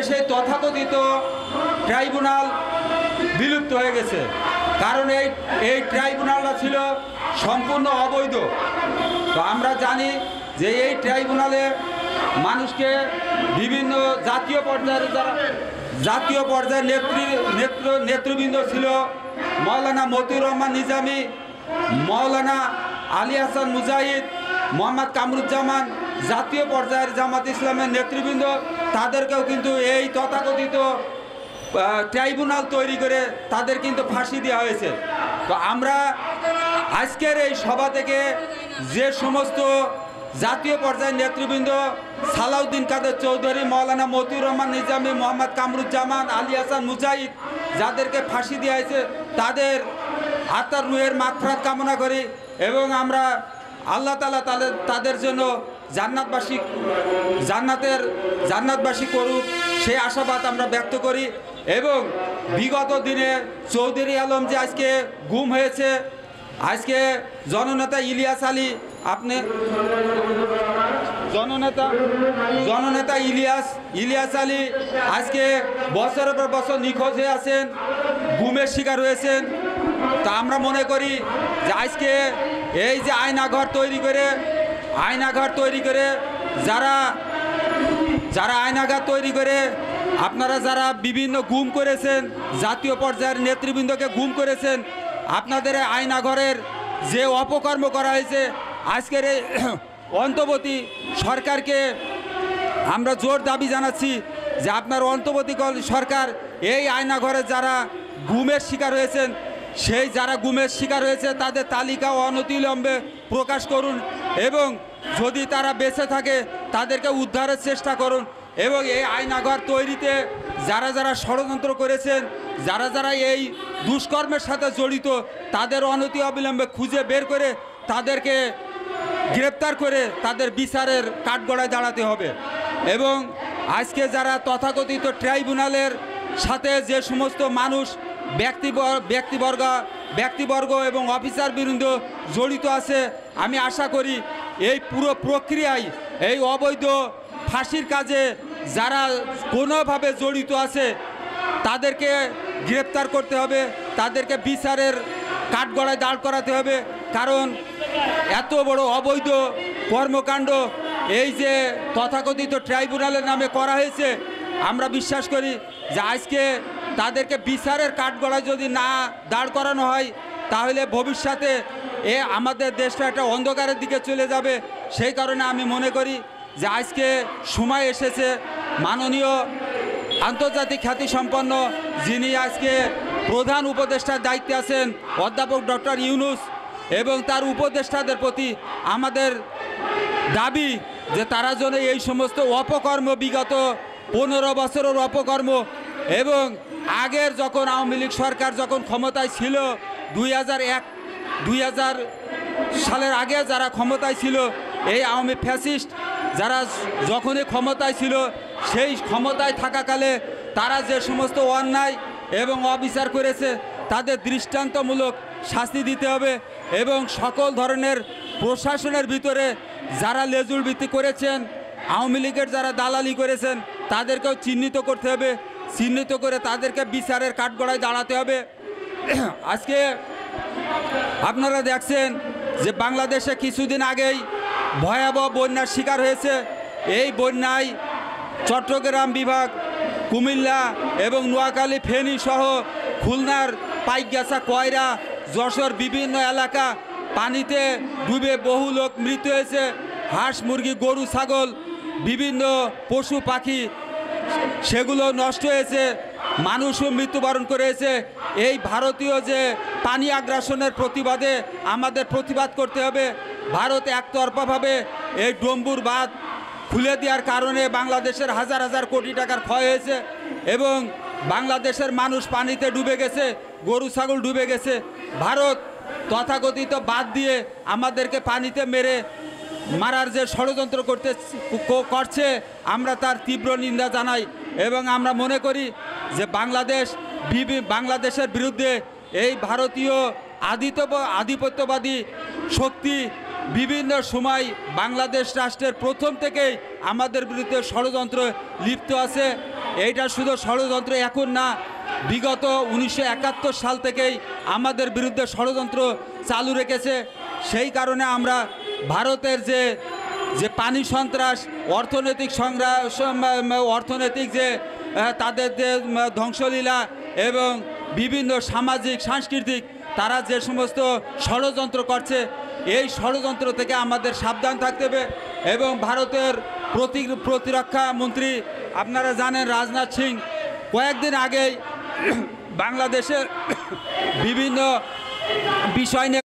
সেই তথাকথিত ট্রাইব্যুনাল বিলুপ্ত হয়ে গেছে। কারণ এই ট্রাইব্যুনালটা ছিল সম্পূর্ণ অবৈধ। তো আমরা জানি যে এই ট্রাইব্যুনালে মানুষকে বিভিন্ন জাতীয় পর্যায়ের নেতৃবৃন্দ ছিল মৌলানা মতিউর রহমান নিজামী, মৌলানা আলী হাসান মুজাহিদ, মোহাম্মদ কামরুজ্জামান, জাতীয় পর্যায়ের জামাত ইসলামের নেতৃবৃন্দ, তাদেরকেও কিন্তু এই তথাকথিত ট্রাইব্যুনাল তৈরি করে তাদের কিন্তু ফাঁসি দেওয়া হয়েছে। তো আমরা আজকের এই সভা থেকে যে সমস্ত জাতীয় পর্যায়ের নেতৃবৃন্দ সালাউদ্দিন কাদের চৌধুরী, মৌলানা মতিউর রহমান নিজামী, মোহাম্মদ কামরুজ্জামান, আলী হাসান মুজাহিদ, যাদেরকে ফাঁসি দেওয়া হয়েছে, তাদের আত্মার রুহের মাগফিরাত কামনা করি এবং আমরা আল্লাহ তাআলা তাদের জন্য জান্নাতবাসী করুক সেই আশাবাদ আমরা ব্যক্ত করি। এবং বিগত দিনে চৌধুরী আলম যে আজকে গুম হয়েছে, আজকে জননেতা ইলিয়াস আলী, আপনি জননেতা ইলিয়াস আলী আজকে বছরের পর বছর নিখোঁজ হয়ে আছেন, গুমের শিকার হয়েছেন। তা আমরা মনে করি যে আজকে এই যে আয়নাঘর তৈরি করে যারা আয়নাঘর তৈরি করে আপনারা যারা বিভিন্ন গুম করেছেন, জাতীয় পর্যায়ের নেতৃবৃন্দকে গুম করেছেন, আপনাদের আয়নাঘরের যে অপকর্ম করা হয়েছে, আজকের এই অন্তর্বর্তী সরকারকে আমরা জোর দাবি জানাচ্ছি যে আপনার অন্তর্বর্তীকালীন সরকার এই আয়নাঘরে যারা গুমের শিকার হয়েছেন, সেই যারা গুমের শিকার হয়েছে তাদের তালিকা অনতিবিলম্বে প্রকাশ করুন এবং যদি তারা বেঁচে থাকে তাদেরকে উদ্ধারের চেষ্টা করুন। এবং এই আয়নাঘর তৈরিতে যারা ষড়যন্ত্র করেছেন, যারা এই দুষ্কর্মের সাথে জড়িত, তাদের অনতি অবিলম্বে খুঁজে বের করে তাদেরকে গ্রেপ্তার করে তাদের বিচারের কাঠগড়ায় দাঁড়াতে হবে। এবং আজকে যারা তথাকথিত ট্রাইব্যুনালের সাথে যে সমস্ত মানুষ ব্যক্তিবর্গ এবং অফিসারবৃন্দ জড়িত আছে, আমি আশা করি এই পুরো প্রক্রিয়ায় এই অবৈধ ফাঁসির কাজে যারা কোনোভাবে জড়িত আছে তাদেরকে গ্রেপ্তার করতে হবে, তাদেরকে বিচারের কাঠগড়ায় দাঁড় করাতে হবে। কারণ এত বড় অবৈধ কর্মকাণ্ড এই যে তথাকথিত ট্রাইব্যুনালের নামে করা হয়েছে, আমরা বিশ্বাস করি যে আজকে তাদেরকে বিচারের কাঠগড়ায় যদি না দাঁড় করানো হয় তাহলে ভবিষ্যতে আমাদের দেশটা একটা অন্ধকারের দিকে চলে যাবে। সেই কারণে আমি মনে করি যে আজকে সময় এসেছে মাননীয় আন্তর্জাতিক খ্যাতিসম্পন্ন যিনি আজকে প্রধান উপদেষ্টার দায়িত্বে আছেন অধ্যাপক ডক্টর ইউনূস এবং তার উপদেষ্টাদের প্রতি আমাদের দাবি যে তারা যেন এই সমস্ত অপকর্ম, বিগত 15 বছরের অপকর্ম এবং আগের যখন আওয়ামী লীগ সরকার যখন ক্ষমতায় ছিল 2000 সালের আগে যারা ক্ষমতায় ছিল, এই আওয়ামী ফ্যাসিস্ট যারা যখনই ক্ষমতায় ছিল সেই ক্ষমতায় থাকাকালে তারা যে সমস্ত অন্যায় এবং অবিচার করেছে তাদের দৃষ্টান্তমূলক শাস্তি দিতে হবে এবং সকল ধরনের প্রশাসনের ভিতরে যারা লেজুড়বৃত্তি করেছেন, আওয়ামী লীগের যারা দালালি করেছেন তাদেরকেও চিহ্নিত করতে হবে, চিহ্নিত করে তাদেরকে বিচারের কাঠগড়ায় দাঁড়াতে হবে। আজকে আপনারা দেখছেন যে বাংলাদেশে কিছুদিন আগেই ভয়াবহ বন্যার শিকার হয়েছে। এই বন্যায় চট্টগ্রাম বিভাগ, কুমিল্লা এবং নোয়াখালী, ফেনী সহ খুলনার পাইকগাছা, কয়রা, যশোর বিভিন্ন এলাকা পানিতে ডুবে বহু লোক মৃত্যু হয়েছে। হাঁস, মুরগি, গরু, ছাগল, বিভিন্ন পশু পাখি সেগুলো নষ্ট হয়েছে, মানুষও মৃত্যুবরণ করেছে। এই ভারতীয় যে পানি আগ্রাসনের প্রতিবাদে আমাদের প্রতিবাদ করতে হবে। ভারত একতরফাভাবে এই ডম্বুর বাঁধ খুলে দেওয়ার কারণে বাংলাদেশের হাজার হাজার কোটি টাকার ক্ষয় হয়েছে এবং বাংলাদেশের মানুষ পানিতে ডুবে গেছে, গরু ছাগল ডুবে গেছে। ভারত তথাকথিত বাঁধ দিয়ে আমাদেরকে পানিতে মারার যে ষড়যন্ত্র করছে আমরা তার তীব্র নিন্দা জানাই এবং আমরা মনে করি যে বাংলাদেশের বিরুদ্ধে এই ভারতীয় আধিপত্যবাদী শক্তি বিভিন্ন সময় বাংলাদেশ রাষ্ট্রের প্রথম থেকেই আমাদের বিরুদ্ধে ষড়যন্ত্র লিপ্ত আছে এইটা শুধু ষড়যন্ত্র এখন না, বিগত 1971 সাল থেকেই আমাদের বিরুদ্ধে ষড়যন্ত্র চালু রেখেছে। সেই কারণে আমরা ভারতের যে পানি সন্ত্রাস, অর্থনৈতিক অর্থনৈতিক যে তাদের যে ধ্বংসলীলা এবং বিভিন্ন সামাজিক সাংস্কৃতিক তারা যে সমস্ত ষড়যন্ত্র করছে, এই ষড়যন্ত্র থেকে আমাদের সাবধান থাকতে হবে। এবং ভারতের প্রতিরক্ষা মন্ত্রী আপনারা জানেন রাজনাথ সিং কয়েকদিন আগেই বাংলাদেশের বিভিন্ন বিষয় নিয়ে